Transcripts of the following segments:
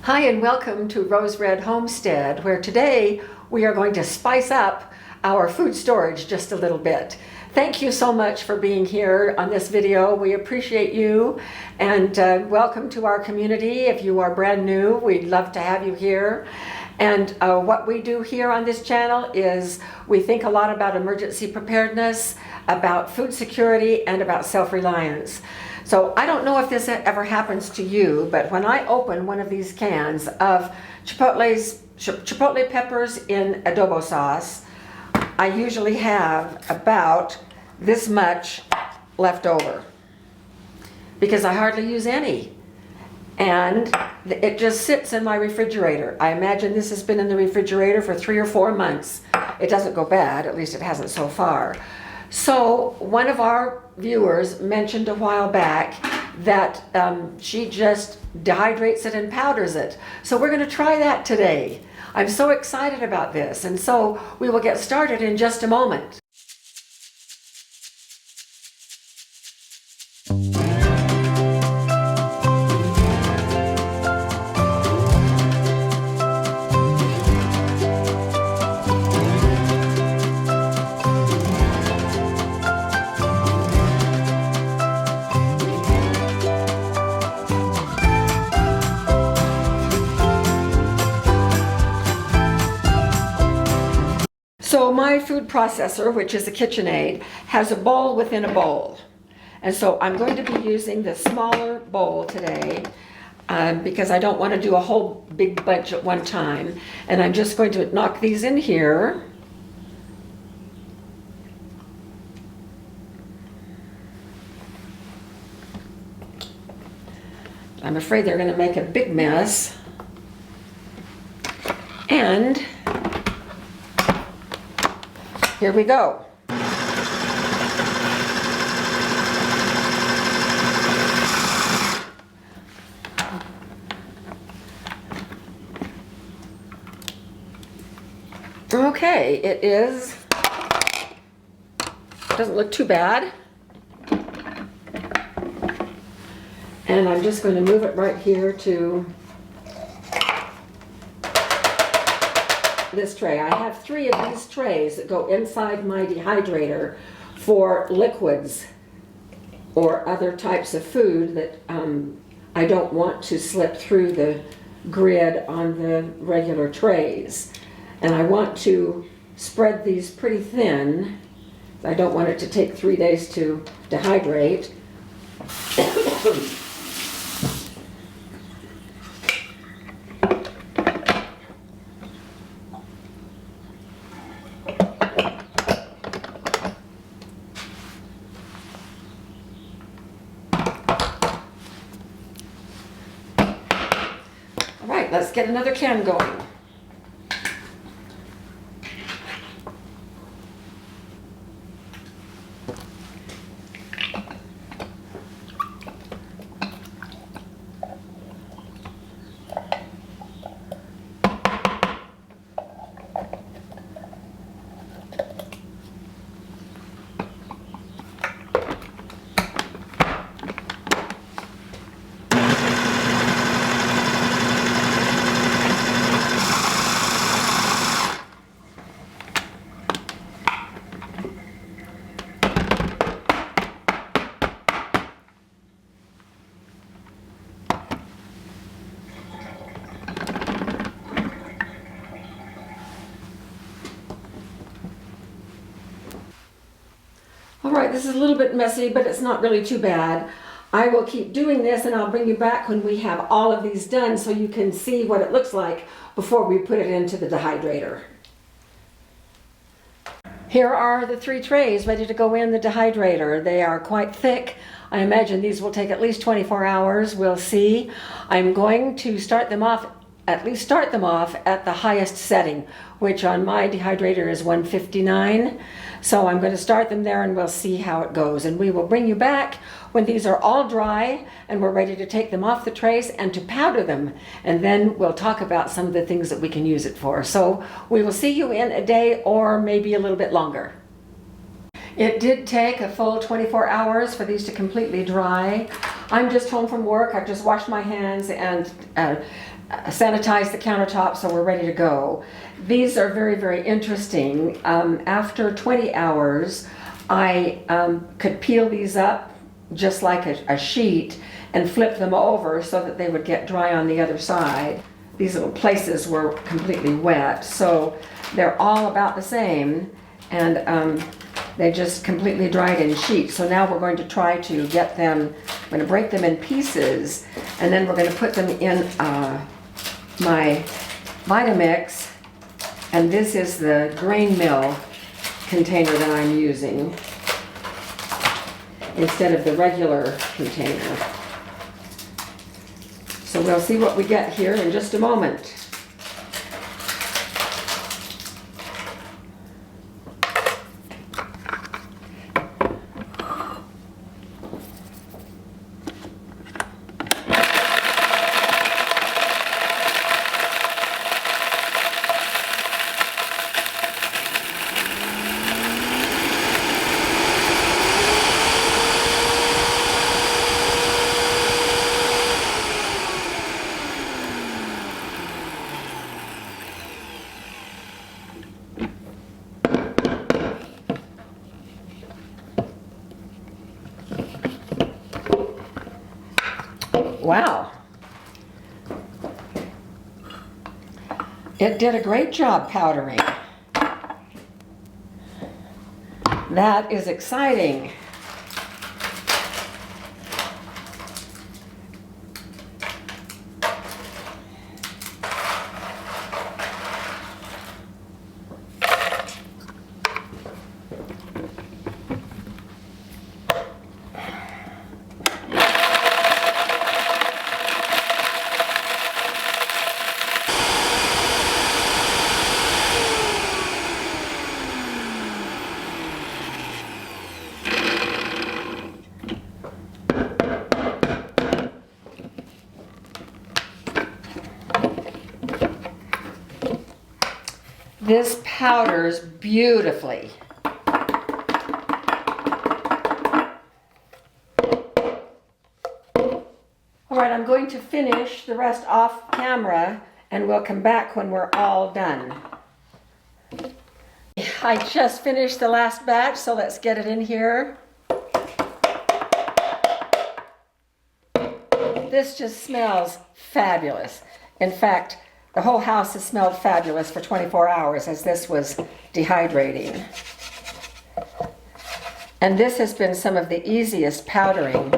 Hi and welcome to Rose Red Homestead, where today we are going to spice up our food storage just a little bit. Thank you so much for being here on this video. We appreciate you and welcome to our community. If you are brand new, we'd love to have you here. And what we do here on this channel is we think a lot about emergency preparedness, about food security, and about self-reliance. So I don't know if this ever happens to you, but when I open one of these cans of chipotle peppers in adobo sauce, I usually have about this much left over because I hardly use any. And it just sits in my refrigerator. I imagine this has been in the refrigerator for 3 or 4 months. It doesn't go bad, at least it hasn't so far. So one of our viewers mentioned a while back that she just dehydrates it and powders it. So we're going to try that today. I'm so excited about this, and so we will get started in just a moment. So my food processor, which is a KitchenAid, has a bowl within a bowl. And so I'm going to be using the smaller bowl today because I don't want to do a whole big bunch at one time. And I'm just going to knock these in here. I'm afraid they're going to make a big mess. And here we go. Okay, doesn't look too bad. And I'm just going to move it right here to this tray. I have 3 of these trays that go inside my dehydrator for liquids or other types of food that I don't want to slip through the grid on the regular trays. And I want to spread these pretty thin. I don't want it to take 3 days to dehydrate. All right, let's get another can going. All right, this is a little bit messy, but it's not really too bad. I will keep doing this and I'll bring you back when we have all of these done so you can see what it looks like before we put it into the dehydrator. Here are the 3 trays ready to go in the dehydrator. They are quite thick. I imagine these will take at least 24 hours. We'll see. I'm going to start them off at the highest setting, which on my dehydrator is 159. So I'm going to start them there and we'll see how it goes. And we will bring you back when these are all dry and we're ready to take them off the trays and to powder them. And then we'll talk about some of the things that we can use it for. So we will see you in a day or maybe a little bit longer. It did take a full 24 hours for these to completely dry. I'm just home from work. I've just washed my hands and sanitize the countertop so we're ready to go. These are very, very interesting. After 20 hours, I could peel these up just like a sheet and flip them over so that they would get dry on the other side. These little places were completely wet, so they're all about the same, and they just completely dried in sheets. So now we're going to try to get them, I'm going to break them in pieces, and then we're going to put them in my Vitamix, and this is the grain mill container that I'm using instead of the regular container. So we'll see what we get here in just a moment. Wow. It did a great job powdering. That is exciting. This powders beautifully. All right, I'm going to finish the rest off camera and we'll come back when we're all done. I just finished the last batch, so let's get it in here. This just smells fabulous. In fact, the whole house has smelled fabulous for 24 hours as this was dehydrating. And this has been some of the easiest powdering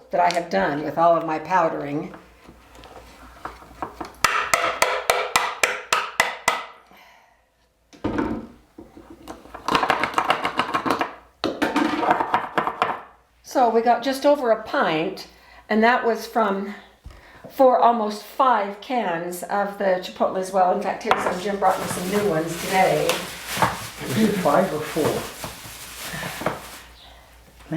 that I have done with all of my powdering. So we got just over a pint, and that was from almost 5 cans of the Chipotles. Well, in fact, here's some. Jim brought me some new ones today. Was it 5 or 4?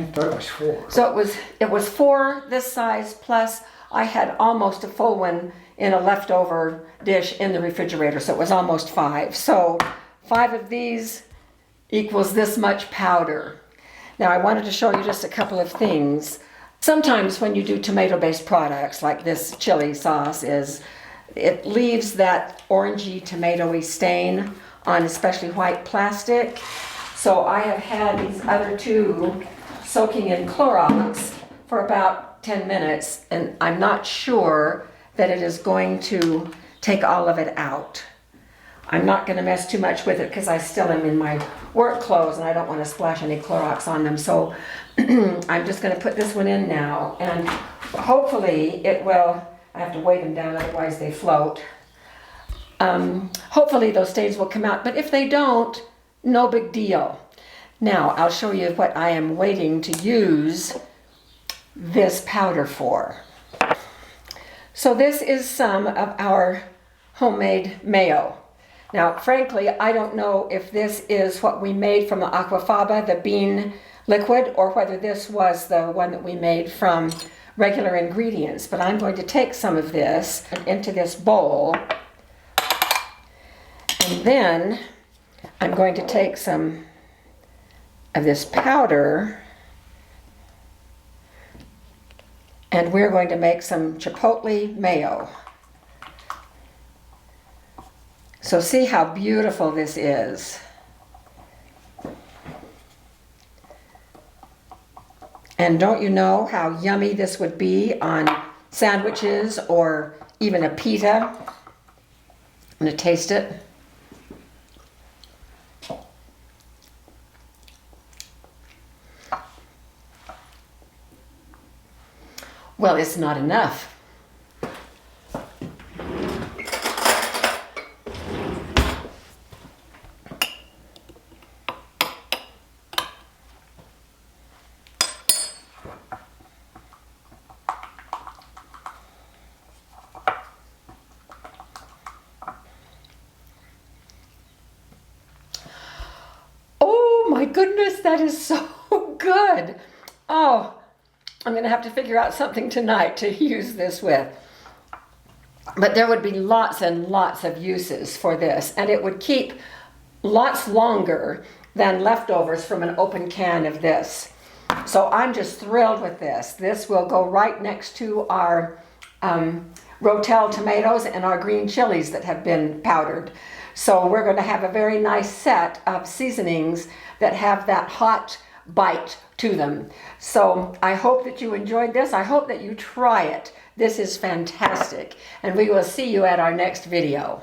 I thought it was 4. So it was 4 this size, plus I had almost a full one in a leftover dish in the refrigerator, so it was almost 5. So 5 of these equals this much powder. Now I wanted to show you just a couple of things. Sometimes when you do tomato-based products like this chili sauce it leaves that orangey tomatoey stain on especially white plastic. So I have had these other 2 soaking in Clorox for about 10 minutes, and I'm not sure that it is going to take all of it out. I'm not going to mess too much with it because I still am in my work clothes and I don't want to splash any Clorox on them. So I'm just going to put this one in now, and hopefully it will, I have to weigh them down otherwise they float. Hopefully those stains will come out, but if they don't, no big deal. Now I'll show you what I am waiting to use this powder for. So this is some of our homemade mayo. Now, frankly, I don't know if this is what we made from the aquafaba, the bean liquid, or whether this was the one that we made from regular ingredients, but I'm going to take some of this into this bowl, and then I'm going to take some of this powder, and we're going to make some chipotle mayo. So see how beautiful this is. And don't you know how yummy this would be on sandwiches or even a pita? I'm going to taste it. Well, it's not enough. Oh my goodness, that is so good. Oh, I'm going to have to figure out something tonight to use this with. But there would be lots and lots of uses for this, and it would keep lots longer than leftovers from an open can of this. So I'm just thrilled with this. This will go right next to our Rotel tomatoes and our green chilies that have been powdered. So we're going to have a very nice set of seasonings that have that hot bite to them. So I hope that you enjoyed this. I hope that you try it. This is fantastic. And we will see you at our next video.